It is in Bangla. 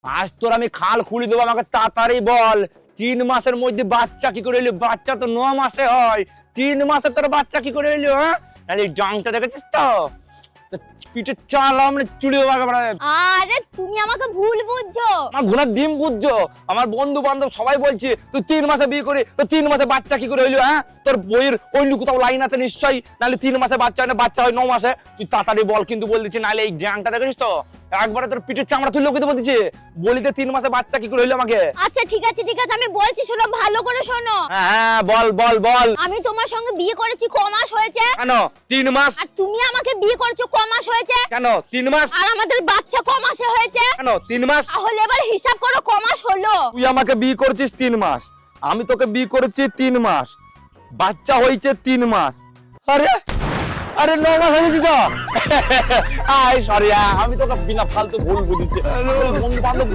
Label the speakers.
Speaker 1: আজ তোর আমি খাল খুলে দেবো, আমাকে তাড়াতাড়ি বল 3 মাসের মধ্যে বাচ্চা কি করে এলো? বাচ্চা তো 9 মাসে হয়, 3 মাসে তোর বাচ্চা কি করে এলো? হ্যাঁ, এই জাংটা দেখেছিস তো? পিঠে চাল আমরা চুড়ি দেবো।
Speaker 2: আরে তুমি আমাকে ভুল বুঝছো।
Speaker 1: আমার ঘোড়ার ডিম বুঝছো? আমার বন্ধু বান্ধব সবাই বলছে তুই 3 মাসে বিয়ে করে তো 3 মাসে বাচ্চা কি করে হইলো? হ্যাঁ, তোর বইয়ের অন্য কোথাও লাইন আছে নিশ্চয়ই, নাহলে 3 মাসে বাচ্চা হয় না, বাচ্চা হয় 9 মাসে। তুই তাড়াতাড়ি বল, কিন্তু বল দিচ্ছি, নাহলে এই জ্যাংটা দেখেছিস তো একবারে তোর পিঠের চামড়া তুলে লোকে বলতেছে বলিতে 3 মাসে বাচ্চা কি করে হইলো আমাকে।
Speaker 2: আচ্ছা ঠিক আছে আমি বলছি, শোনো ভালো করে শোনো।
Speaker 1: হ্যাঁ বল বল বল।
Speaker 2: আমি তোমার সঙ্গে বিয়ে করেছি ক মাস হয়েছে?
Speaker 1: কেন 3 মাস?
Speaker 2: আর তুমি আমাকে বিয়ে করেছো ক মাস হয়েছে?
Speaker 1: কেন 3 মাস?
Speaker 2: আর আমাদের বাচ্চা ক মাসে হয়েছে?
Speaker 1: কেন 3 মাস?
Speaker 2: তাহলে এবার হিসাব করো ক মাস হলো।
Speaker 1: তুই আমাকে বিয়ে করেছিস 3 মাস, আমি তোকে বিয়ে করেছি 3 মাস, বাচ্চা হয়েছে 3 মাস। আরে আরে 9 মাস হয়েছে তো। আই সরি, আমি তোকে বিনা ফালতু ভুল বুঝিছি। বন্ধু বান্ধব